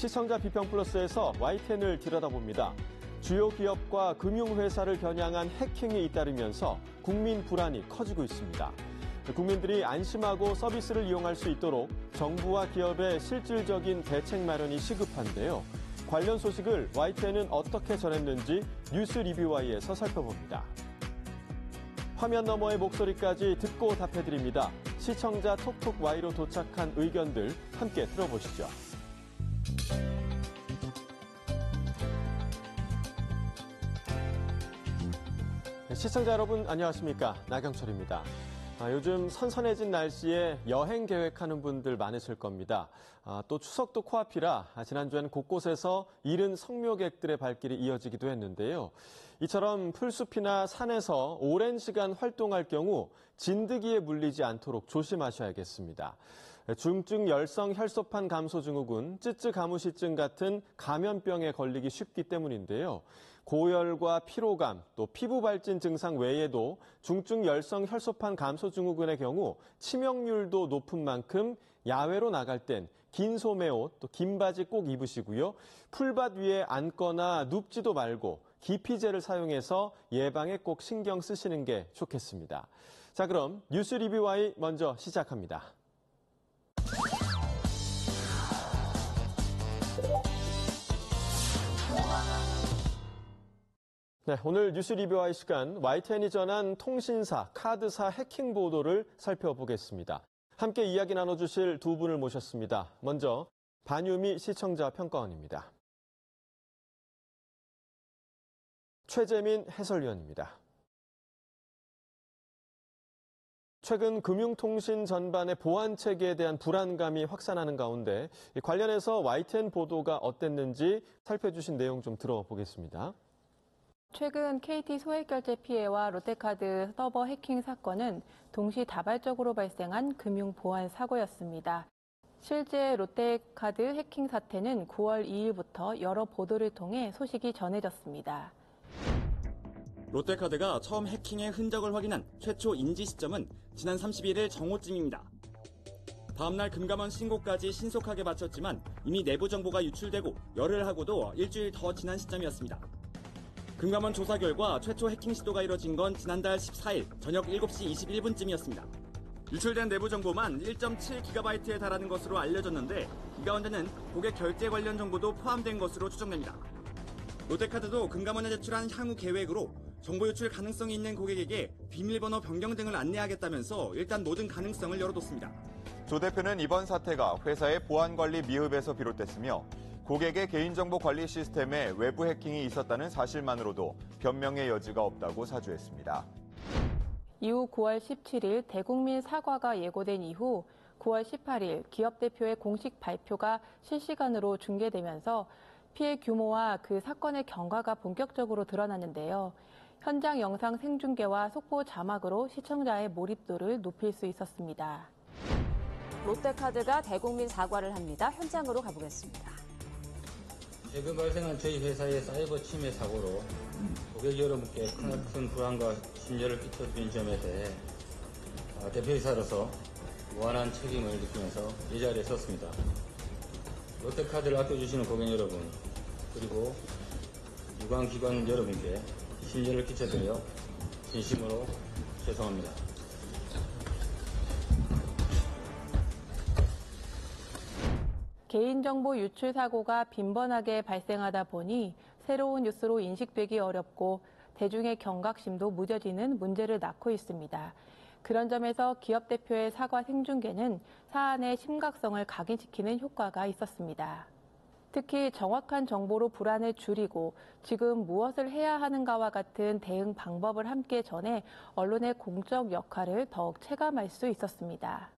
시청자 비평 플러스에서 YTN을 들여다봅니다. 주요 기업과 금융회사를 겨냥한 해킹이 잇따르면서 국민 불안이 커지고 있습니다. 국민들이 안심하고 서비스를 이용할 수 있도록 정부와 기업의 실질적인 대책 마련이 시급한데요. 관련 소식을 YTN은 어떻게 전했는지 뉴스 리뷰와이에서 살펴봅니다. 화면 너머의 목소리까지 듣고 답해드립니다. 시청자 톡톡Y로 도착한 의견들 함께 들어보시죠. 시청자 여러분 안녕하십니까? 나경철입니다. 요즘 선선해진 날씨에 여행 계획하는 분들 많으실 겁니다. 또 추석도 코앞이라 지난주에는 곳곳에서 이른 성묘객들의 발길이 이어지기도 했는데요. 이처럼 풀숲이나 산에서 오랜 시간 활동할 경우 진드기에 물리지 않도록 조심하셔야겠습니다. 중증 열성 혈소판 감소 증후군, 쯔쯔 가무시증 같은 감염병에 걸리기 쉽기 때문인데요. 고열과 피로감, 또 피부 발진 증상 외에도 중증 열성 혈소판 감소 증후군의 경우 치명률도 높은 만큼 야외로 나갈 땐 긴 소매옷, 또 긴 바지 꼭 입으시고요. 풀밭 위에 앉거나 눕지도 말고 기피제를 사용해서 예방에 꼭 신경 쓰시는 게 좋겠습니다. 자, 그럼 뉴스 리뷰와이 먼저 시작합니다. 네, 오늘 뉴스 리뷰와의 시간 YTN이 전한 통신사, 카드사 해킹 보도를 살펴보겠습니다. 함께 이야기 나눠주실 두 분을 모셨습니다. 먼저 반유미 시청자 평가원입니다. 최재민 해설위원입니다. 최근 금융통신 전반의 보안 체계에 대한 불안감이 확산하는 가운데 관련해서 YTN 보도가 어땠는지 살펴주신 내용 좀 들어보겠습니다. 최근 KT 소액결제 피해와 롯데카드 서버 해킹 사건은 동시다발적으로 발생한 금융 보안 사고였습니다. 실제 롯데카드 해킹 사태는 9월 2일부터 여러 보도를 통해 소식이 전해졌습니다. 롯데카드가 처음 해킹의 흔적을 확인한 최초 인지 시점은 지난 31일 정오쯤입니다. 다음날 금감원 신고까지 신속하게 마쳤지만 이미 내부 정보가 유출되고 열흘 하고도 일주일 더 지난 시점이었습니다. 금감원 조사 결과 최초 해킹 시도가 이뤄진 건 지난달 14일 저녁 7시 21분쯤이었습니다. 유출된 내부 정보만 1.7GB에 달하는 것으로 알려졌는데 이 가운데는 고객 결제 관련 정보도 포함된 것으로 추정됩니다. 롯데카드도 금감원에 제출한 향후 계획으로 정보 유출 가능성이 있는 고객에게 비밀번호 변경 등을 안내하겠다면서 일단 모든 가능성을 열어뒀습니다. 조 대표는 이번 사태가 회사의 보안관리 미흡에서 비롯됐으며 고객의 개인정보 관리 시스템에 외부 해킹이 있었다는 사실만으로도 변명의 여지가 없다고 사주했습니다. 이후 9월 17일 대국민 사과가 예고된 이후 9월 18일 기업 대표의 공식 발표가 실시간으로 중계되면서 피해 규모와 그 사건의 경과가 본격적으로 드러났는데요. 현장 영상 생중계와 속보 자막으로 시청자의 몰입도를 높일 수 있었습니다. 롯데카드가 대국민 사과를 합니다. 현장으로 가보겠습니다. 최근 발생한 저희 회사의 사이버 침해 사고로 고객 여러분께 크나큰 불안과 심려를 끼쳐드린 점에 대해 대표이사로서 무한한 책임을 느끼면서 이 자리에 섰습니다. 롯데카드를 아껴주시는 고객 여러분 그리고 유관기관 여러분께 심려를 끼쳐드려 진심으로 죄송합니다. 개인정보 유출 사고가 빈번하게 발생하다 보니 새로운 뉴스로 인식되기 어렵고 대중의 경각심도 무뎌지는 문제를 낳고 있습니다. 그런 점에서 기업 대표의 사과 생중계는 사안의 심각성을 각인시키는 효과가 있었습니다. 특히 정확한 정보로 불안을 줄이고 지금 무엇을 해야 하는가와 같은 대응 방법을 함께 전해 언론의 공적 역할을 더욱 체감할 수 있었습니다.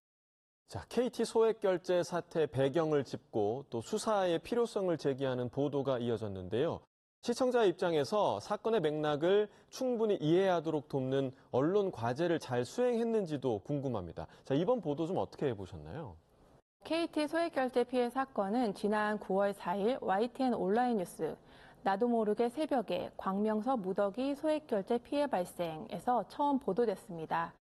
자, KT 소액결제 사태 배경을 짚고 또 수사의 필요성을 제기하는 보도가 이어졌는데요. 시청자 입장에서 사건의 맥락을 충분히 이해하도록 돕는 언론 과제를 잘 수행했는지도 궁금합니다. 자, 이번 보도 좀 어떻게 보셨나요? KT 소액결제 피해 사건은 지난 9월 4일 YTN 온라인 뉴스 나도 모르게 새벽에 광명서 무더기 소액결제 피해 발생에서 처음 보도됐습니다.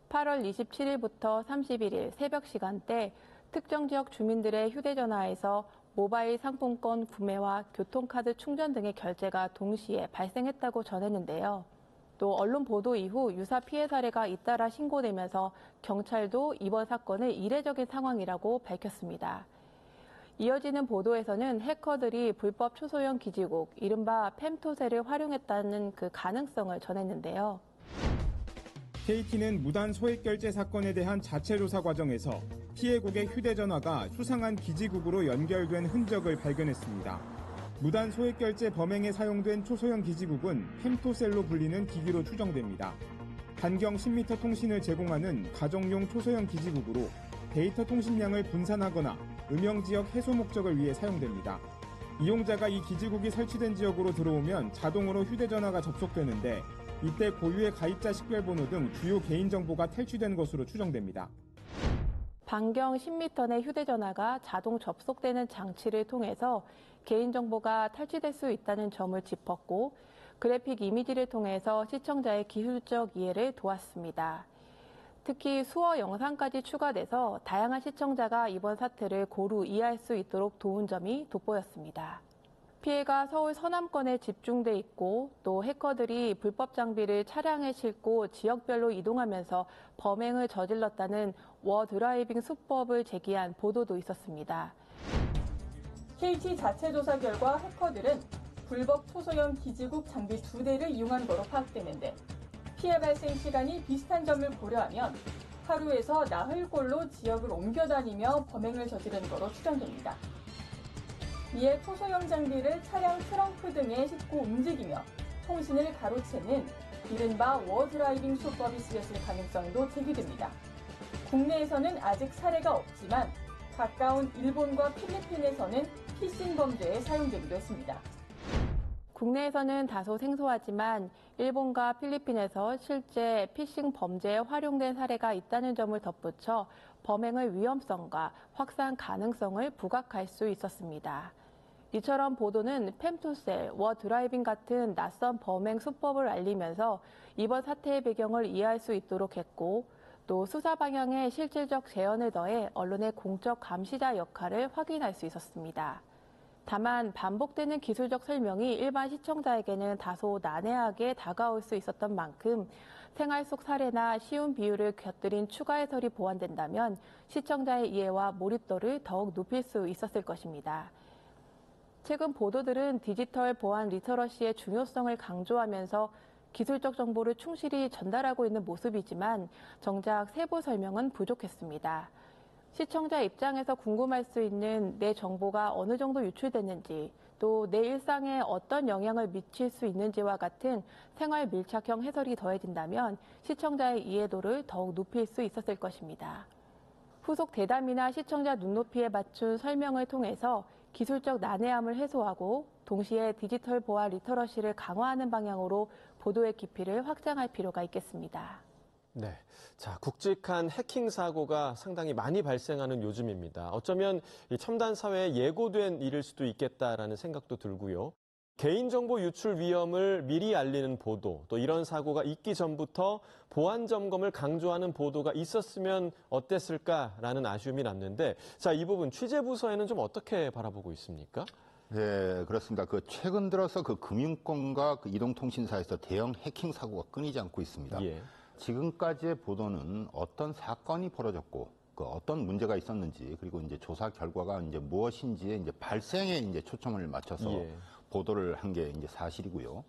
8월 27일부터 31일 새벽 시간대 특정 지역 주민들의 휴대전화에서 모바일 상품권 구매와 교통카드 충전 등의 결제가 동시에 발생했다고 전했는데요. 또 언론 보도 이후 유사 피해 사례가 잇따라 신고되면서 경찰도 이번 사건을 이례적인 상황이라고 밝혔습니다. 이어지는 보도에서는 해커들이 불법 초소형 기지국, 이른바 펨토셀을 활용했다는 그 가능성을 전했는데요. KT는 무단 소액 결제 사건에 대한 자체 조사 과정에서 피해국의 휴대전화가 수상한 기지국으로 연결된 흔적을 발견했습니다. 무단 소액 결제 범행에 사용된 초소형 기지국은 펨토셀로 불리는 기기로 추정됩니다. 반경 10m 통신을 제공하는 가정용 초소형 기지국으로 데이터 통신량을 분산하거나 음영지역 해소 목적을 위해 사용됩니다. 이용자가 이 기지국이 설치된 지역으로 들어오면 자동으로 휴대전화가 접속되는데 이때 고유의 가입자 식별번호 등 주요 개인정보가 탈취된 것으로 추정됩니다. 반경 10m 내 휴대전화가 자동 접속되는 장치를 통해서 개인정보가 탈취될 수 있다는 점을 짚었고 그래픽 이미지를 통해서 시청자의 기술적 이해를 도왔습니다. 특히 수어 영상까지 추가돼서 다양한 시청자가 이번 사태를 고루 이해할 수 있도록 도운 점이 돋보였습니다. 피해가 서울 서남권에 집중돼 있고 또 해커들이 불법 장비를 차량에 싣고 지역별로 이동하면서 범행을 저질렀다는 워드라이빙 수법을 제기한 보도도 있었습니다. KT 자체 조사 결과 해커들은 불법 초소형 기지국 장비 2대를 이용한 거로 파악되는데 피해 발생 시간이 비슷한 점을 고려하면 하루에서 나흘꼴로 지역을 옮겨 다니며 범행을 저지른 거로 추정됩니다. 이에 초소형 장비를 차량 트렁크 등에 싣고 움직이며 통신을 가로채는 이른바 워드라이빙 수법이 쓰였을 가능성도 제기됩니다. 국내에서는 아직 사례가 없지만 가까운 일본과 필리핀에서는 피싱 범죄에 사용되기도 했습니다. 국내에서는 다소 생소하지만 일본과 필리핀에서 실제 피싱 범죄에 활용된 사례가 있다는 점을 덧붙여 범행의 위험성과 확산 가능성을 부각할 수 있었습니다. 이처럼 보도는 펨토셀, 워드라이빙 같은 낯선 범행 수법을 알리면서 이번 사태의 배경을 이해할 수 있도록 했고 또 수사 방향에 실질적 재현을 더해 언론의 공적 감시자 역할을 확인할 수 있었습니다. 다만 반복되는 기술적 설명이 일반 시청자에게는 다소 난해하게 다가올 수 있었던 만큼 생활 속 사례나 쉬운 비유를 곁들인 추가 해설이 보완된다면 시청자의 이해와 몰입도를 더욱 높일 수 있었을 것입니다. 최근 보도들은 디지털 보안 리터러시의 중요성을 강조하면서 기술적 정보를 충실히 전달하고 있는 모습이지만 정작 세부 설명은 부족했습니다. 시청자 입장에서 궁금할 수 있는 내 정보가 어느 정도 유출됐는지, 또 내 일상에 어떤 영향을 미칠 수 있는지와 같은 생활 밀착형 해설이 더해진다면 시청자의 이해도를 더욱 높일 수 있었을 것입니다. 후속 대담이나 시청자 눈높이에 맞춘 설명을 통해서 기술적 난해함을 해소하고 동시에 디지털 보안 리터러시를 강화하는 방향으로 보도의 깊이를 확장할 필요가 있겠습니다. 네. 자, 굵직한 해킹 사고가 상당히 많이 발생하는 요즘입니다. 어쩌면 이 첨단 사회에 예고된 일일 수도 있겠다라는 생각도 들고요. 개인정보 유출 위험을 미리 알리는 보도, 또 이런 사고가 있기 전부터 보안 점검을 강조하는 보도가 있었으면 어땠을까라는 아쉬움이 남는데, 자, 이 부분 취재부서에는 좀 어떻게 바라보고 있습니까? 네, 그렇습니다. 최근 들어서 금융권과 이동통신사에서 대형 해킹 사고가 끊이지 않고 있습니다. 예. 지금까지의 보도는 어떤 사건이 벌어졌고, 어떤 문제가 있었는지, 그리고 이제 조사 결과가 이제 무엇인지에 이제 발생에 이제 초점을 맞춰서 보도를 한 게 이제 사실이고요.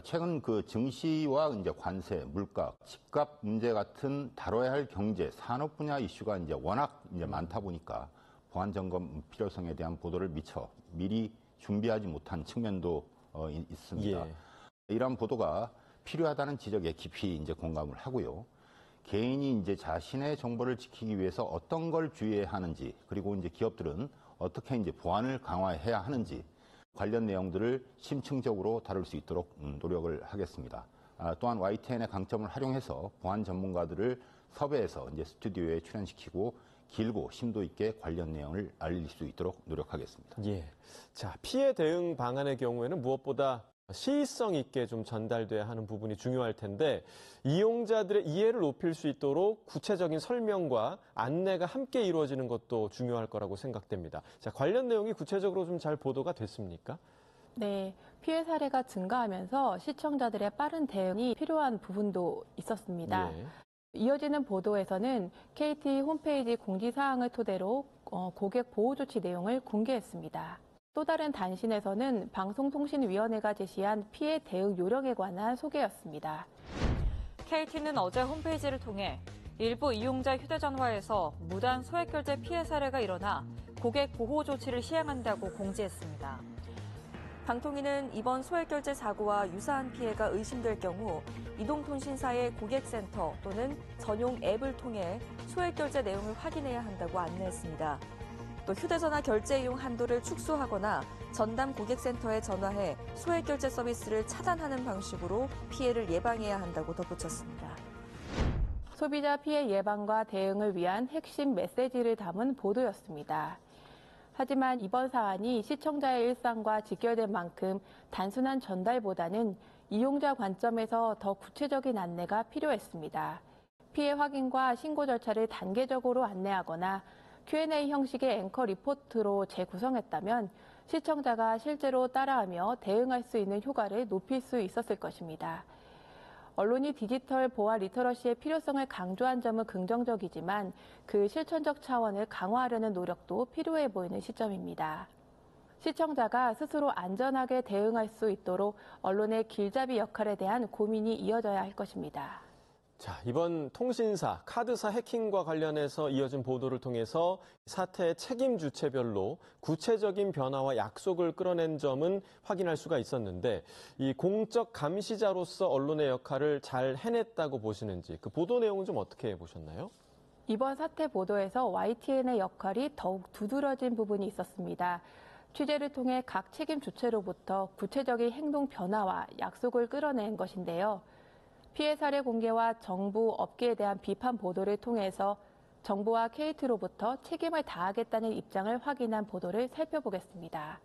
최근 증시와 이제 관세, 물가, 집값 문제 같은 다뤄야 할 경제, 산업 분야 이슈가 이제 워낙 이제 많다 보니까 보안 점검 필요성에 대한 보도를 미리 준비하지 못한 측면도 있습니다. 예. 이러한 보도가 필요하다는 지적에 깊이 이제 공감을 하고요. 개인이 이제 자신의 정보를 지키기 위해서 어떤 걸 주의해야 하는지, 그리고 이제 기업들은 어떻게 이제 보안을 강화해야 하는지 관련 내용들을 심층적으로 다룰 수 있도록 노력을 하겠습니다. 또한 YTN의 강점을 활용해서 보안 전문가들을 섭외해서 이제 스튜디오에 출연시키고 길고 심도 있게 관련 내용을 알릴 수 있도록 노력하겠습니다. 예. 자, 피해 대응 방안의 경우에는 무엇보다 시의성 있게 좀 전달돼야 하는 부분이 중요할 텐데 이용자들의 이해를 높일 수 있도록 구체적인 설명과 안내가 함께 이루어지는 것도 중요할 거라고 생각됩니다. 자, 관련 내용이 구체적으로 좀 잘 보도가 됐습니까? 네, 피해 사례가 증가하면서 시청자들의 빠른 대응이 필요한 부분도 있었습니다. 예. 이어지는 보도에서는 KT 홈페이지 공지사항을 토대로 고객 보호 조치 내용을 공개했습니다. 또 다른 단신에서는 방송통신위원회가 제시한 피해 대응 요령에 관한 소개였습니다. KT는 어제 홈페이지를 통해 일부 이용자 휴대전화에서 무단 소액결제 피해 사례가 일어나 고객 보호 조치를 시행한다고 공지했습니다. 방통위는 이번 소액결제 사고와 유사한 피해가 의심될 경우 이동통신사의 고객센터 또는 전용 앱을 통해 소액결제 내용을 확인해야 한다고 안내했습니다. 또 휴대전화 결제 이용 한도를 축소하거나 전담 고객센터에 전화해 소액결제 서비스를 차단하는 방식으로 피해를 예방해야 한다고 덧붙였습니다. 소비자 피해 예방과 대응을 위한 핵심 메시지를 담은 보도였습니다. 하지만 이번 사안이 시청자의 일상과 직결된 만큼 단순한 전달보다는 이용자 관점에서 더 구체적인 안내가 필요했습니다. 피해 확인과 신고 절차를 단계적으로 안내하거나 Q&A 형식의 앵커 리포트로 재구성했다면 시청자가 실제로 따라하며 대응할 수 있는 효과를 높일 수 있었을 것입니다. 언론이 디지털 보안 리터러시의 필요성을 강조한 점은 긍정적이지만 그 실천적 차원을 강화하려는 노력도 필요해 보이는 시점입니다. 시청자가 스스로 안전하게 대응할 수 있도록 언론의 길잡이 역할에 대한 고민이 이어져야 할 것입니다. 자, 이번 통신사, 카드사 해킹과 관련해서 이어진 보도를 통해서 사태의 책임 주체별로 구체적인 변화와 약속을 끌어낸 점은 확인할 수가 있었는데 이 공적 감시자로서 언론의 역할을 잘 해냈다고 보시는지 그 보도 내용은 좀 어떻게 보셨나요? 이번 사태 보도에서 YTN의 역할이 더욱 두드러진 부분이 있었습니다. 취재를 통해 각 책임 주체로부터 구체적인 행동 변화와 약속을 끌어낸 것인데요. 피해 사례 공개와 정부, 업계에 대한 비판 보도를 통해서 정부와 KT로부터 책임을 다하겠다는 입장을 확인한 보도를 살펴보겠습니다.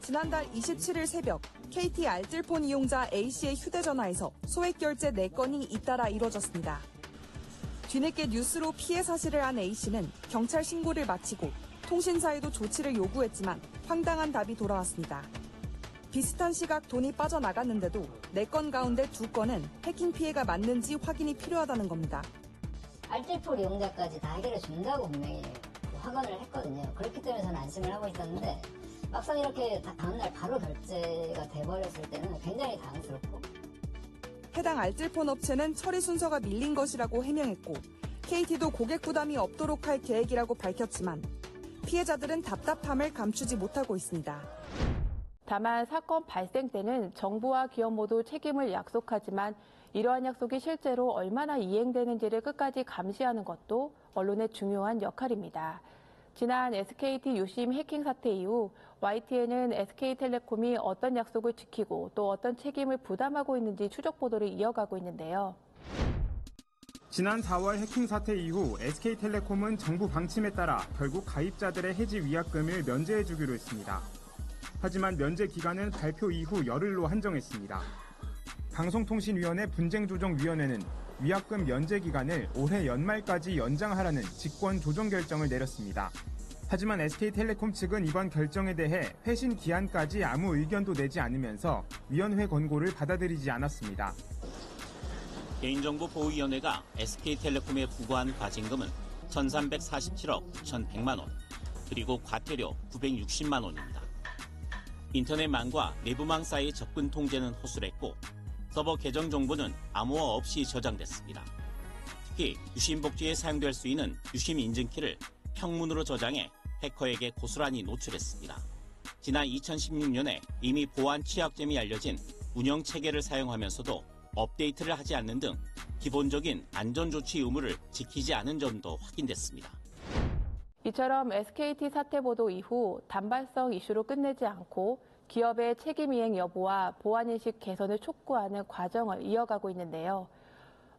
지난달 27일 새벽 KT 알뜰폰 이용자 A씨의 휴대전화에서 소액결제 4건이 잇따라 이뤄졌습니다. 뒤늦게 뉴스로 피해 사실을 안 A씨는 경찰 신고를 마치고 통신사에도 조치를 요구했지만 황당한 답이 돌아왔습니다. 비슷한 시각 돈이 빠져나갔는데도 4건 가운데 2건은 해킹 피해가 맞는지 확인이 필요하다는 겁니다. 알뜰폰 이용자까지 다 해결해 준다고 분명히 확언을 했거든요. 그렇기 때문에 저는 안심을 하고 있었는데 막상 이렇게 다음날 바로 결제가 돼버렸을 때는 굉장히 당황스럽고. 해당 알뜰폰 업체는 처리 순서가 밀린 것이라고 해명했고 KT도 고객 부담이 없도록 할 계획이라고 밝혔지만 피해자들은 답답함을 감추지 못하고 있습니다. 다만 사건 발생 때는 정부와 기업 모두 책임을 약속하지만 이러한 약속이 실제로 얼마나 이행되는지를 끝까지 감시하는 것도 언론의 중요한 역할입니다. 지난 SKT 유심 해킹 사태 이후 YTN은 SK텔레콤이 어떤 약속을 지키고 또 어떤 책임을 부담하고 있는지 추적 보도를 이어가고 있는데요. 지난 4월 해킹 사태 이후 SK텔레콤은 정부 방침에 따라 결국 가입자들의 해지 위약금을 면제해주기로 했습니다. 하지만 면제 기간은 발표 이후 열흘로 한정했습니다. 방송통신위원회 분쟁조정위원회는 위약금 면제 기간을 올해 연말까지 연장하라는 직권 조정 결정을 내렸습니다. 하지만 SK텔레콤 측은 이번 결정에 대해 회신 기한까지 아무 의견도 내지 않으면서 위원회 권고를 받아들이지 않았습니다. 개인정보보호위원회가 SK텔레콤에 부과한 과징금은 1,347억 9,100만 원, 그리고 과태료 960만 원입니다. 인터넷망과 내부망 사이 접근 통제는 허술했고 서버 계정 정보는 암호화 없이 저장됐습니다. 특히 유심 복지에 사용될 수 있는 유심 인증키를 평문으로 저장해 해커에게 고스란히 노출했습니다. 지난 2016년에 이미 보안 취약점이 알려진 운영 체계를 사용하면서도 업데이트를 하지 않는 등 기본적인 안전조치 의무를 지키지 않은 점도 확인됐습니다. 이처럼 SKT 사태 보도 이후 단발성 이슈로 끝내지 않고 기업의 책임 이행 여부와 보안인식 개선을 촉구하는 과정을 이어가고 있는데요.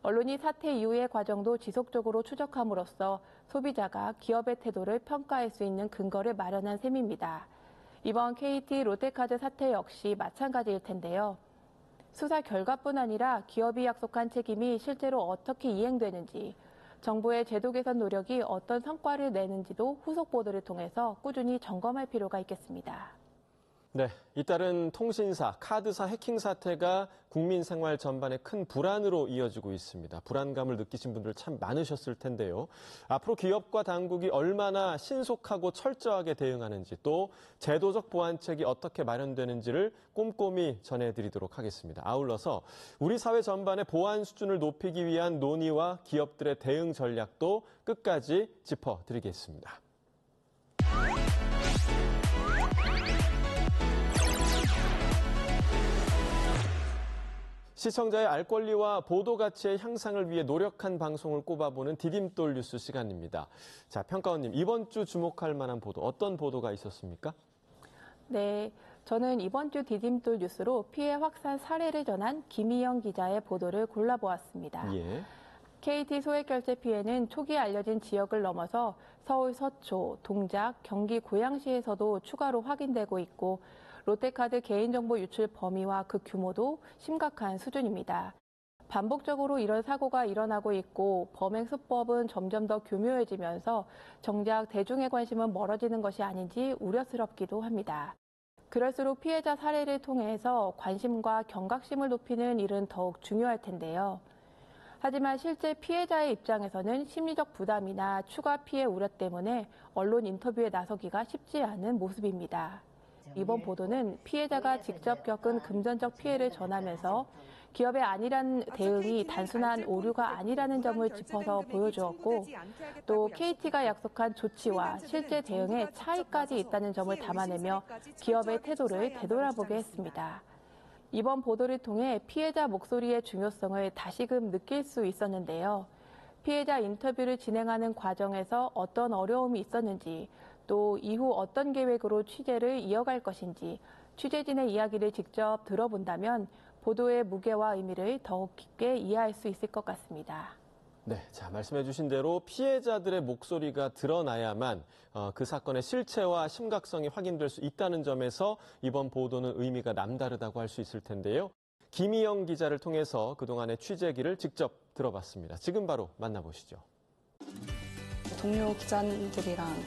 언론이 사태 이후의 과정도 지속적으로 추적함으로써 소비자가 기업의 태도를 평가할 수 있는 근거를 마련한 셈입니다. 이번 KT 롯데카드 사태 역시 마찬가지일 텐데요. 수사 결과뿐 아니라 기업이 약속한 책임이 실제로 어떻게 이행되는지, 정부의 제도 개선 노력이 어떤 성과를 내는지도 후속 보도를 통해서 꾸준히 점검할 필요가 있겠습니다. 네, 잇따른 통신사, 카드사 해킹 사태가 국민 생활 전반에 큰 불안으로 이어지고 있습니다. 불안감을 느끼신 분들 참 많으셨을 텐데요. 앞으로 기업과 당국이 얼마나 신속하고 철저하게 대응하는지, 또 제도적 보완책이 어떻게 마련되는지를 꼼꼼히 전해드리도록 하겠습니다. 아울러서 우리 사회 전반의 보안 수준을 높이기 위한 논의와 기업들의 대응 전략도 끝까지 짚어드리겠습니다. 시청자의 알 권리와 보도 가치의 향상을 위해 노력한 방송을 꼽아보는 디딤돌 뉴스 시간입니다. 자, 평가원님, 이번 주 주목할 만한 보도, 어떤 보도가 있었습니까? 네, 저는 이번 주 디딤돌 뉴스로 피해 확산 사례를 전한 김희영 기자의 보도를 골라보았습니다. 예. KT 소액결제 피해는 초기에 알려진 지역을 넘어서 서울 서초, 동작, 경기 고양시에서도 추가로 확인되고 있고, 롯데카드 개인정보 유출 범위와 그 규모도 심각한 수준입니다. 반복적으로 이런 사고가 일어나고 있고 범행 수법은 점점 더 교묘해지면서 정작 대중의 관심은 멀어지는 것이 아닌지 우려스럽기도 합니다. 그럴수록 피해자 사례를 통해서 관심과 경각심을 높이는 일은 더욱 중요할 텐데요. 하지만 실제 피해자의 입장에서는 심리적 부담이나 추가 피해 우려 때문에 언론 인터뷰에 나서기가 쉽지 않은 모습입니다. 이번 보도는 피해자가 직접 겪은 금전적 피해를 전하면서 기업의 안일한 대응이 단순한 오류가 아니라는 점을 짚어서 보여주었고, 또 KT가 약속한 조치와 실제 대응의 차이까지 있다는 점을 담아내며 기업의 태도를 되돌아보게 했습니다. 이번 보도를 통해 피해자 목소리의 중요성을 다시금 느낄 수 있었는데요. 피해자 인터뷰를 진행하는 과정에서 어떤 어려움이 있었는지, 또 이후 어떤 계획으로 취재를 이어갈 것인지 취재진의 이야기를 직접 들어본다면 보도의 무게와 의미를 더욱 깊게 이해할 수 있을 것 같습니다. 네, 자, 말씀해 주신 대로 피해자들의 목소리가 드러나야만 그 사건의 실체와 심각성이 확인될 수 있다는 점에서 이번 보도는 의미가 남다르다고 할 수 있을 텐데요. 김희영 기자를 통해서 그동안의 취재기를 직접 들어봤습니다. 지금 바로 만나보시죠. 동료 기자들이랑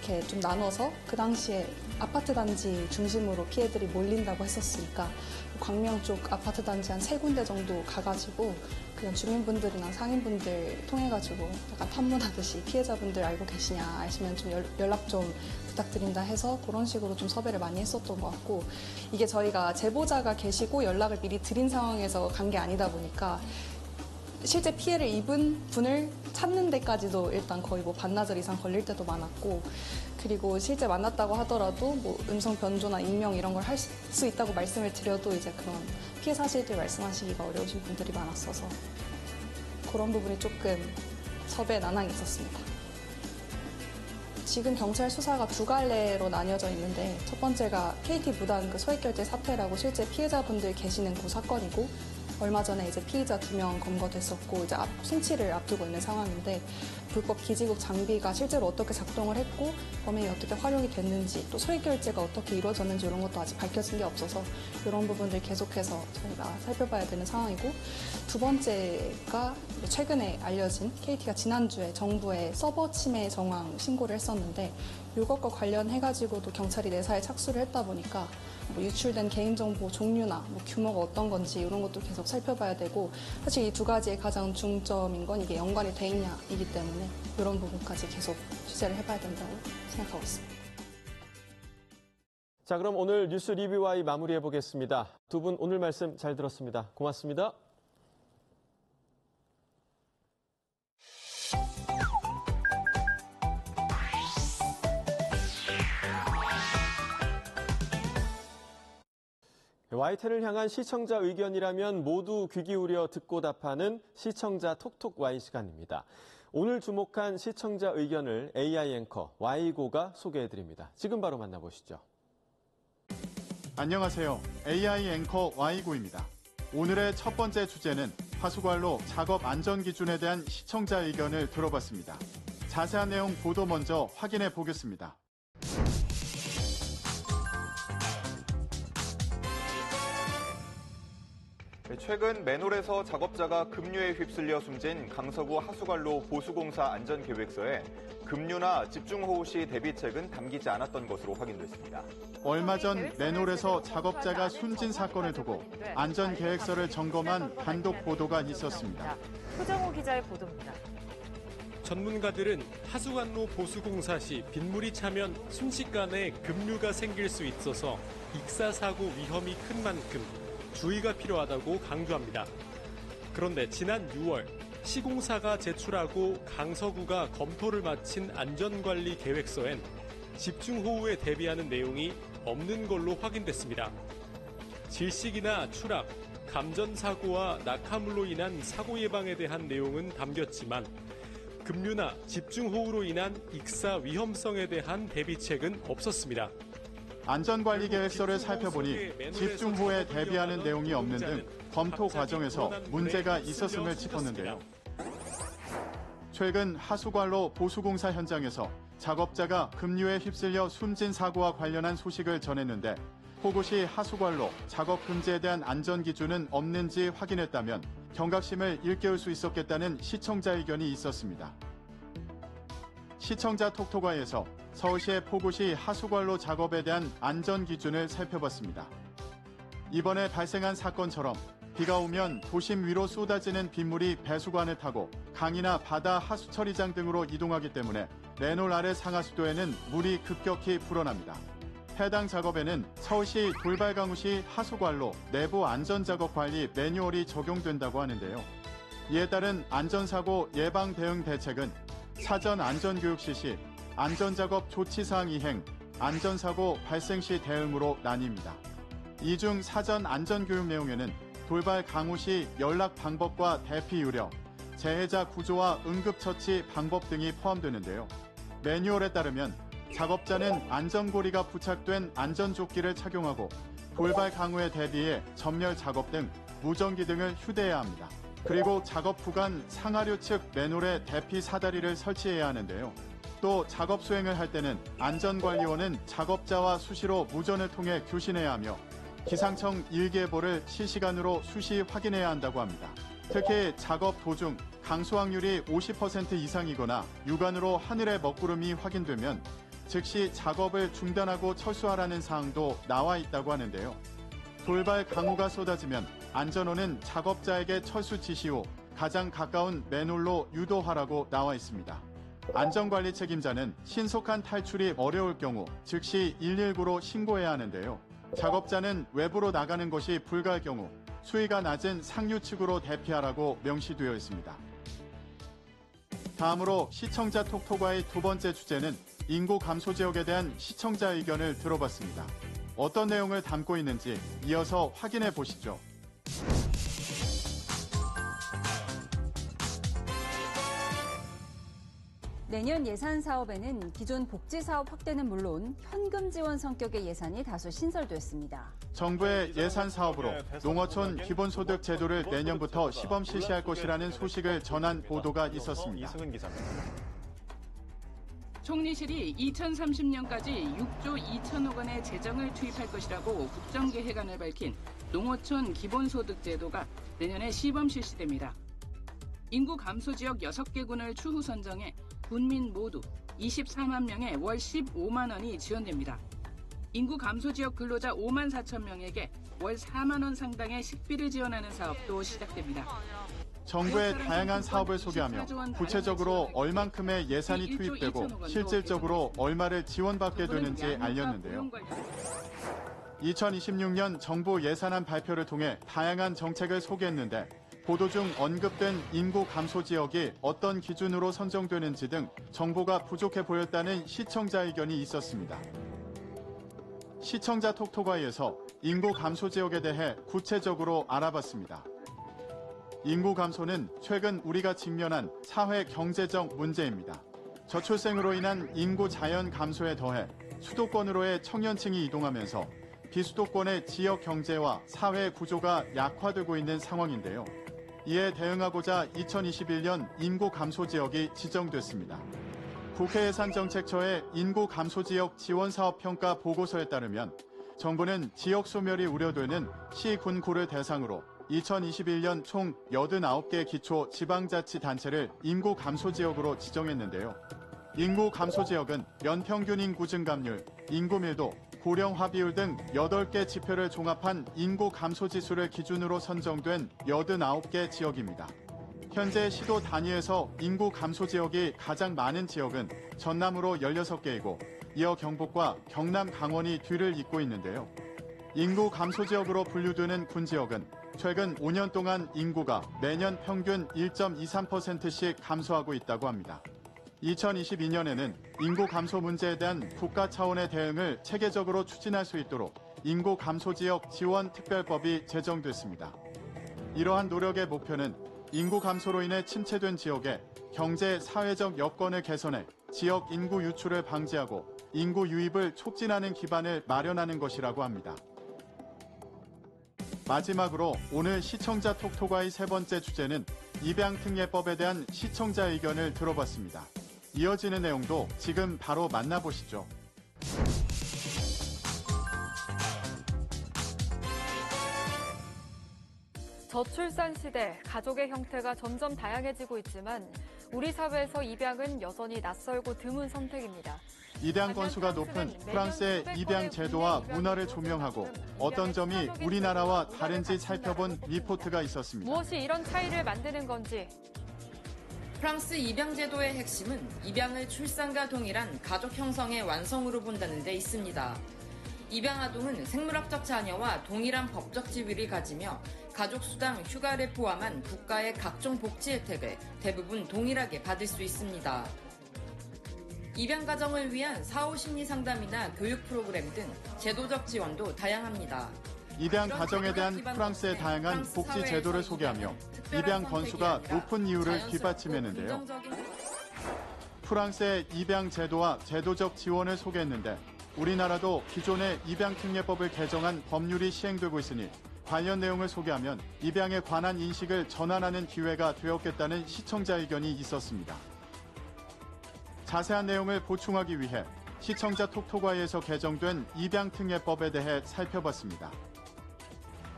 이렇게 좀 나눠서 그 당시에 아파트 단지 중심으로 피해들이 몰린다고 했었으니까 광명 쪽 아파트 단지 한 3군데 정도 가가지고 그냥 주민분들이나 상인분들 통해가지고 약간 탐문하듯이 피해자분들 알고 계시냐, 아시면 좀 연락 좀 부탁드린다 해서 그런 식으로 좀 섭외를 많이 했었던 것 같고, 이게 저희가 제보자가 계시고 연락을 미리 드린 상황에서 간 게 아니다 보니까 실제 피해를 입은 분을 찾는 데까지도 일단 거의 반나절 이상 걸릴 때도 많았고, 그리고 실제 만났다고 하더라도 음성 변조나 익명 이런 걸 할 수 있다고 말씀을 드려도 이제 그런 피해 사실들 말씀하시기가 어려우신 분들이 많았어서 그런 부분이 조금 섭외 난항이 있었습니다. 지금 경찰 수사가 2갈래로 나뉘어져 있는데, 첫 번째가 KT 무단 소액결제 사태라고 실제 피해자분들 계시는 그 사건이고, 얼마 전에 이제 피의자 2명 검거됐었고 이제 송치를 앞두고 있는 상황인데, 불법 기지국 장비가 실제로 어떻게 작동을 했고 범행이 어떻게 활용이 됐는지, 또 소액결제가 어떻게 이루어졌는지 이런 것도 아직 밝혀진 게 없어서 이런 부분들 계속해서 저희가 살펴봐야 되는 상황이고, 두 번째가 최근에 알려진 KT가 지난주에 정부에 서버 침해 정황 신고를 했었는데, 이것과 관련해가지고도 경찰이 내사에 착수를 했다 보니까 유출된 개인정보 종류나 규모가 어떤 건지 이런 것도 계속 살펴봐야 되고, 사실 이 2가지의 가장 중점인 건 이게 연관이 돼 있냐이기 때문에 이런 부분까지 계속 취재를 해봐야 된다고 생각하고 있습니다. 자, 그럼 오늘 뉴스 리뷰와이 마무리해 보겠습니다. 두 분 오늘 말씀 잘 들었습니다. 고맙습니다. YTN을 향한 시청자 의견이라면 모두 귀 기울여 듣고 답하는 시청자 톡톡 Y 시간입니다. 오늘 주목한 시청자 의견을 AI 앵커 Y고가 소개해드립니다. 지금 바로 만나보시죠. 안녕하세요. AI 앵커 Y고입니다. 오늘의 첫 번째 주제는 하수관로 작업 안전 기준에 대한 시청자 의견을 들어봤습니다. 자세한 내용 보도 먼저 확인해 보겠습니다. 최근 맨홀에서 작업자가 급류에 휩쓸려 숨진 강서구 하수관로 보수공사 안전계획서에 급류나 집중호우 시 대비책은 담기지 않았던 것으로 확인됐습니다. 얼마 전 맨홀에서 작업자가 숨진 사건을 두고 안전계획서를 점검한 단독 보도가 있었습니다. 표정호 기자의 보도입니다. 전문가들은 하수관로 보수공사 시 빗물이 차면 순식간에 급류가 생길 수 있어서 익사사고 위험이 큰 만큼 주의가 필요하다고 강조합니다. 그런데 지난 6월 시공사가 제출하고 강서구가 검토를 마친 안전관리 계획서엔 집중호우에 대비하는 내용이 없는 걸로 확인됐습니다. 질식이나 추락, 감전사고와 낙하물로 인한 사고 예방에 대한 내용은 담겼지만 급류나 집중호우로 인한 익사 위험성에 대한 대비책은 없었습니다. 안전관리 계획서를 살펴보니 집중호우에 대비하는 내용이 없는 등 검토 과정에서 문제가 있었음을 짚었는데요. 최근 하수관로 보수공사 현장에서 작업자가 급류에 휩쓸려 숨진 사고와 관련한 소식을 전했는데 포구시 하수관로 작업 금지에 대한 안전 기준은 없는지 확인했다면 경각심을 일깨울 수 있었겠다는 시청자 의견이 있었습니다. 시청자 톡톡아에서 서울시의 포구시 하수관로 작업에 대한 안전 기준을 살펴봤습니다. 이번에 발생한 사건처럼 비가 오면 도심 위로 쏟아지는 빗물이 배수관을 타고 강이나 바다 하수처리장 등으로 이동하기 때문에 맨홀 아래 상하수도에는 물이 급격히 불어납니다. 해당 작업에는 서울시 돌발강우시 하수관로 내부 안전작업관리 매뉴얼이 적용된다고 하는데요. 이에 따른 안전사고 예방 대응 대책은 사전 안전교육 실시, 안전작업 조치사항 이행, 안전사고 발생 시 대응으로 나뉩니다. 이 중 사전 안전교육 내용에는 돌발 강우 시 연락 방법과 대피 유령, 재해자 구조와 응급처치 방법 등이 포함되는데요. 매뉴얼에 따르면 작업자는 안전고리가 부착된 안전조끼를 착용하고 돌발 강우에 대비해 점열 작업 등 무전기 등을 휴대해야 합니다. 그리고 작업 구간 상하류 측 맨홀에 대피 사다리를 설치해야 하는데요. 또 작업 수행을 할 때는 안전관리원은 작업자와 수시로 무전을 통해 교신해야 하며 기상청 일기예보를 실시간으로 수시 확인해야 한다고 합니다. 특히 작업 도중 강수 확률이 50% 이상이거나 육안으로 하늘에 먹구름이 확인되면 즉시 작업을 중단하고 철수하라는 사항도 나와 있다고 하는데요. 돌발 강우가 쏟아지면 안전원은 작업자에게 철수 지시 후 가장 가까운 맨홀로 유도하라고 나와 있습니다. 안전관리 책임자는 신속한 탈출이 어려울 경우 즉시 119로 신고해야 하는데요. 작업자는 외부로 나가는 것이 불가할 경우 수위가 낮은 상류 측으로 대피하라고 명시되어 있습니다. 다음으로 시청자 톡톡과의 두 번째 주제는 인구 감소 지역에 대한 시청자 의견을 들어봤습니다. 어떤 내용을 담고 있는지 이어서 확인해 보시죠. 내년 예산 사업에는 기존 복지 사업 확대는 물론 현금 지원 성격의 예산이 다소 신설됐습니다. 정부의 예산 사업으로 농어촌 기본소득 제도를 내년부터 시범 실시할 것이라는 소식을 전한 보도가 있었습니다. 총리실이 2030년까지 6조 2천억 원의 재정을 투입할 것이라고 국정계획안을 밝힌 농어촌 기본소득 제도가 내년에 시범 실시됩니다. 인구 감소 지역 6개 군을 추후 선정해 군민 모두 24만 명에 월 15만 원이 지원됩니다. 인구 감소 지역 근로자 5만 4천 명에게 월 4만 원 상당의 식비를 지원하는 사업도 시작됩니다. 정부의 다양한 사업을 소개하며 구체적으로 얼만큼의 예산이 투입되고 실질적으로 얼마를 지원받게 되는지 알렸는데요. 2026년 정부 예산안 발표를 통해 다양한 정책을 소개했는데 보도 중 언급된 인구 감소 지역이 어떤 기준으로 선정되는지 등 정보가 부족해 보였다는 시청자 의견이 있었습니다. 시청자 톡톡아이에서 인구 감소 지역에 대해 구체적으로 알아봤습니다. 인구 감소는 최근 우리가 직면한 사회 경제적 문제입니다. 저출생으로 인한 인구 자연 감소에 더해 수도권으로의 청년층이 이동하면서 비수도권의 지역 경제와 사회 구조가 약화되고 있는 상황인데요. 이에 대응하고자 2021년 인구 감소 지역이 지정됐습니다. 국회 예산정책처의 인구 감소 지역 지원 사업 평가 보고서에 따르면 정부는 지역 소멸이 우려되는 시, 군, 구를 대상으로 2021년 총 89개 기초 지방자치단체를 인구 감소 지역으로 지정했는데요. 인구 감소 지역은 연평균 인구 증감률, 인구 밀도, 고령화 비율 등 8개 지표를 종합한 인구 감소 지수를 기준으로 선정된 89개 지역입니다. 현재 시도 단위에서 인구 감소 지역이 가장 많은 지역은 전남으로 16개이고 이어 경북과 경남, 강원이 뒤를 잇고 있는데요. 인구 감소 지역으로 분류되는 군 지역은 최근 5년 동안 인구가 매년 평균 1.23%씩 감소하고 있다고 합니다. 2022년에는 인구 감소 문제에 대한 국가 차원의 대응을 체계적으로 추진할 수 있도록 인구 감소 지역 지원 특별법이 제정됐습니다. 이러한 노력의 목표는 인구 감소로 인해 침체된 지역의 경제, 사회적 여건을 개선해 지역 인구 유출을 방지하고 인구 유입을 촉진하는 기반을 마련하는 것이라고 합니다. 마지막으로 오늘 시청자 톡톡아의 세 번째 주제는 입양특례법에 대한 시청자 의견을 들어봤습니다. 이어지는 내용도 지금 바로 만나보시죠. 저출산 시대, 가족의 형태가 점점 다양해지고 있지만 우리 사회에서 입양은 여전히 낯설고 드문 선택입니다. 입양 건수가 높은 프랑스의 입양 제도와 문화를 조명하고 어떤 점이 우리나라와 다른지 살펴본 리포트가 있었습니다. 무엇이 이런 차이를 만드는 건지. 프랑스 입양 제도의 핵심은 입양을 출산과 동일한 가족 형성의 완성으로 본다는 데 있습니다. 입양 아동은 생물학적 자녀와 동일한 법적 지위를 가지며 가족 수당, 휴가를 포함한 국가의 각종 복지 혜택을 대부분 동일하게 받을 수 있습니다. 입양 가정을 위한 사후 심리 상담이나 교육 프로그램 등 제도적 지원도 다양합니다. 입양 가정에 대한 프랑스의 다양한 복지 제도를 소개하며 입양 건수가 높은 이유를 뒷받침했는데요. 프랑스의 입양 제도와 제도적 지원을 소개했는데 우리나라도 기존의 입양특례법을 개정한 법률이 시행되고 있으니 관련 내용을 소개하면 입양에 관한 인식을 전환하는 기회가 되었겠다는 시청자 의견이 있었습니다. 자세한 내용을 보충하기 위해 시청자 톡톡아이에서 개정된 입양특례법에 대해 살펴봤습니다.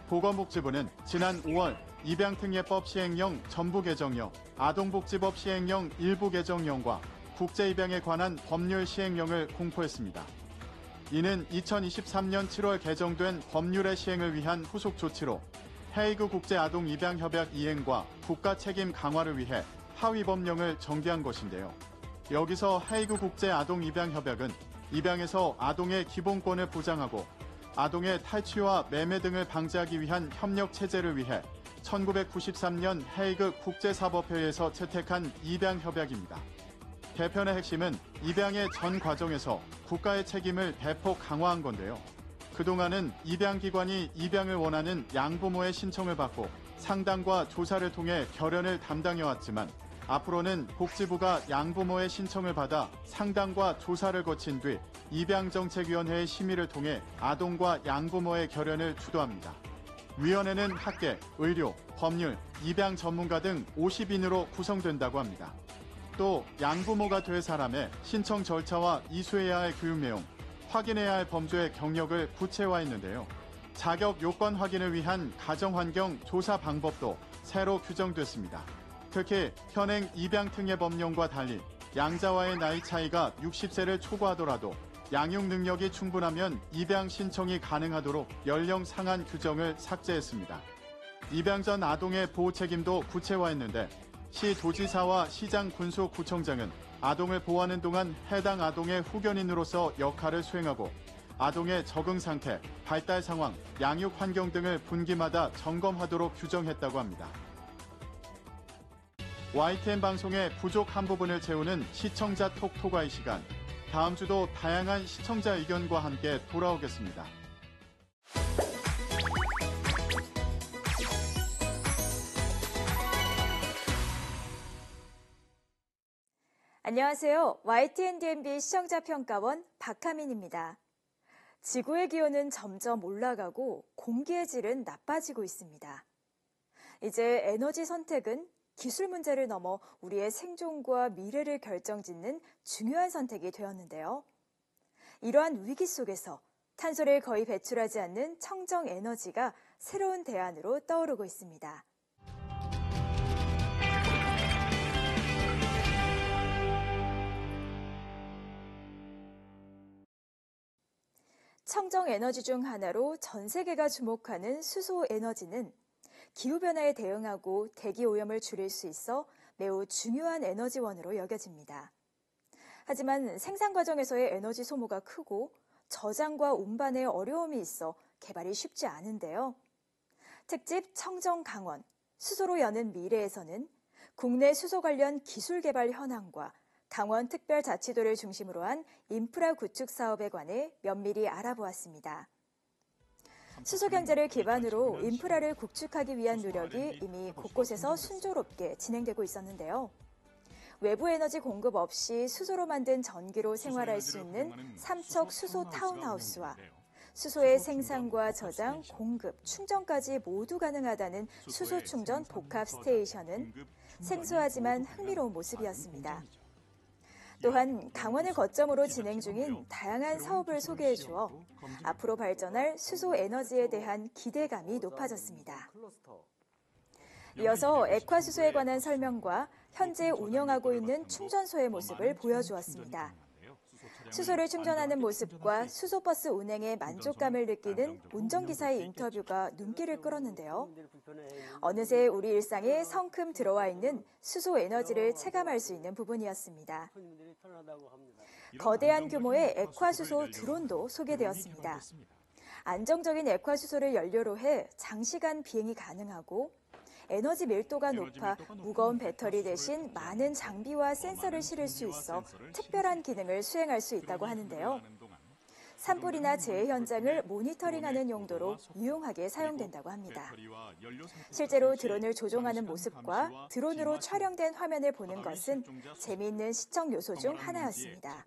보건복지부는 지난 5월 입양특례법 시행령 전부 개정령, 아동복지법 시행령 일부 개정령과 국제입양에 관한 법률 시행령을 공포했습니다. 이는 2023년 7월 개정된 법률의 시행을 위한 후속 조치로 헤이그 국제아동입양협약 이행과 국가 책임 강화를 위해 하위 법령을 정비한 것인데요. 여기서 헤이그 국제아동입양협약은 입양에서 아동의 기본권을 보장하고 아동의 탈취와 매매 등을 방지하기 위한 협력 체제를 위해 1993년 헤이그 국제사법회에서 채택한 입양협약입니다. 개편의 핵심은 입양의 전 과정에서 국가의 책임을 대폭 강화한 건데요. 그동안은 입양기관이 입양을 원하는 양부모의 신청을 받고 상담과 조사를 통해 결연을 담당해왔지만 앞으로는 복지부가 양부모의 신청을 받아 상담과 조사를 거친 뒤 입양정책위원회의 심의를 통해 아동과 양부모의 결연을 주도합니다. 위원회는 학계, 의료, 법률, 입양 전문가 등 50인으로 구성된다고 합니다. 또 양부모가 될 사람의 신청 절차와 이수해야 할 교육 내용, 확인해야 할 범죄의 경력을 구체화했는데요. 자격 요건 확인을 위한 가정환경 조사 방법도 새로 규정됐습니다. 특히 현행 입양특례법령과 달리 양자와의 나이 차이가 60세를 초과하더라도 양육 능력이 충분하면 입양 신청이 가능하도록 연령 상한 규정을 삭제했습니다. 입양 전 아동의 보호 책임도 구체화했는데 시도지사와 시장 군수구청장은 아동을 보호하는 동안 해당 아동의 후견인으로서 역할을 수행하고 아동의 적응 상태, 발달 상황, 양육 환경 등을 분기마다 점검하도록 규정했다고 합니다. YTN 방송의 부족한 부분을 채우는 시청자 톡톡아이 시간. 다음 주도 다양한 시청자 의견과 함께 돌아오겠습니다. 안녕하세요. YTN DMB 시청자평가원 박하민입니다. 지구의 기온은 점점 올라가고 공기의 질은 나빠지고 있습니다. 이제 에너지 선택은 기술 문제를 넘어 우리의 생존과 미래를 결정짓는 중요한 선택이 되었는데요. 이러한 위기 속에서 탄소를 거의 배출하지 않는 청정 에너지가 새로운 대안으로 떠오르고 있습니다. 청정 에너지 중 하나로 전 세계가 주목하는 수소 에너지는 기후변화에 대응하고 대기 오염을 줄일 수 있어 매우 중요한 에너지원으로 여겨집니다. 하지만 생산 과정에서의 에너지 소모가 크고 저장과 운반에 어려움이 있어 개발이 쉽지 않은데요. 특집 청정 강원, 수소로 여는 미래에서는 국내 수소 관련 기술 개발 현황과 강원특별자치도를 중심으로 한 인프라 구축 사업에 관해 면밀히 알아보았습니다. 수소 경제를 기반으로 인프라를 구축하기 위한 노력이 이미 곳곳에서 순조롭게 진행되고 있었는데요. 외부 에너지 공급 없이 수소로 만든 전기로 생활할 수 있는 삼척 수소 타운하우스와 수소의 생산과 저장, 공급, 충전까지 모두 가능하다는 수소 충전 복합 스테이션은 생소하지만 흥미로운 모습이었습니다. 또한 강원을 거점으로 진행 중인 다양한 사업을 소개해 주어 앞으로 발전할 수소 에너지에 대한 기대감이 높아졌습니다. 이어서 액화수소에 관한 설명과 현재 운영하고 있는 충전소의 모습을 보여주었습니다. 수소를 충전하는 모습과 수소버스 운행의 만족감을 느끼는 운전기사의 인터뷰가 눈길을 끌었는데요. 어느새 우리 일상에 성큼 들어와 있는 수소 에너지를 체감할 수 있는 부분이었습니다. 거대한 규모의 액화수소 드론도 소개되었습니다. 안정적인 액화수소를 연료로 해 장시간 비행이 가능하고 에너지 밀도가 높아 무거운 배터리 대신 많은 장비와 센서를 실을 수 있어 특별한 기능을 수행할 수 있다고 하는데요. 산불이나 재해 현장을 모니터링하는 용도로 유용하게 사용된다고 합니다. 실제로 드론을 조종하는 모습과 드론으로 촬영된 화면을 보는 것은 재미있는 시청 요소 중 하나였습니다.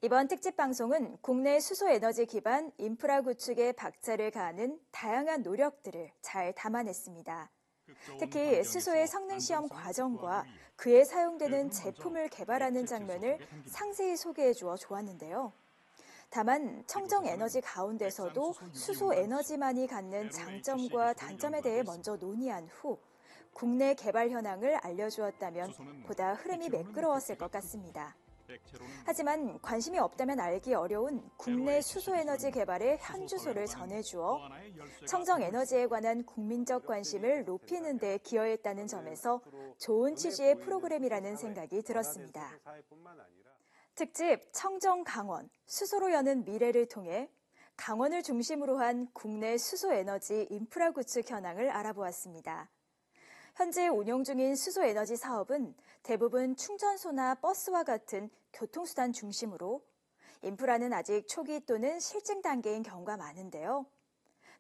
이번 특집 방송은 국내 수소 에너지 기반 인프라 구축에 박차를 가하는 다양한 노력들을 잘 담아냈습니다. 특히 수소의 성능 시험 과정과 그에 사용되는 제품을 개발하는 장면을 상세히 소개해 주어 좋았는데요. 다만 청정 에너지 가운데서도 수소 에너지만이 갖는 장점과 단점에 대해 먼저 논의한 후 국내 개발 현황을 알려주었다면 보다 흐름이 매끄러웠을 것 같습니다. 하지만 관심이 없다면 알기 어려운 국내 수소에너지 개발의 현주소를 전해주어 청정에너지에 관한 국민적 관심을 높이는 데 기여했다는 점에서 좋은 취지의 프로그램이라는 생각이 들었습니다. 특집 청정강원, 수소로 여는 미래를 통해 강원을 중심으로 한 국내 수소에너지 인프라 구축 현황을 알아보았습니다. 현재 운영 중인 수소에너지 사업은 대부분 충전소나 버스와 같은 교통수단 중심으로 인프라는 아직 초기 또는 실증 단계인 경우가 많은데요.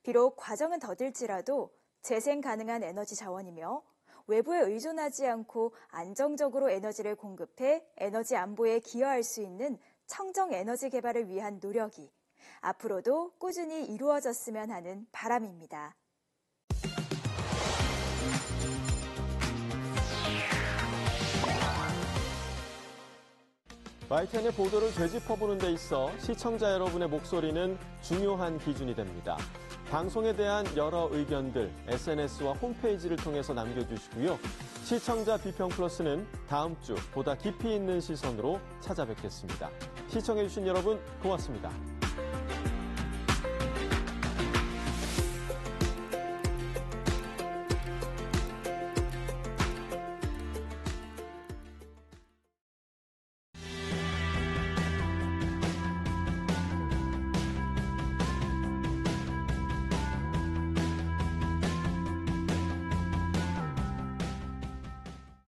비록 과정은 더딜지라도 재생 가능한 에너지 자원이며 외부에 의존하지 않고 안정적으로 에너지를 공급해 에너지 안보에 기여할 수 있는 청정 에너지 개발을 위한 노력이 앞으로도 꾸준히 이루어졌으면 하는 바람입니다. YTN의 보도를 되짚어보는 데 있어 시청자 여러분의 목소리는 중요한 기준이 됩니다. 방송에 대한 여러 의견들 SNS와 홈페이지를 통해서 남겨주시고요. 시청자 비평 플러스는 다음 주 보다 깊이 있는 시선으로 찾아뵙겠습니다. 시청해주신 여러분 고맙습니다.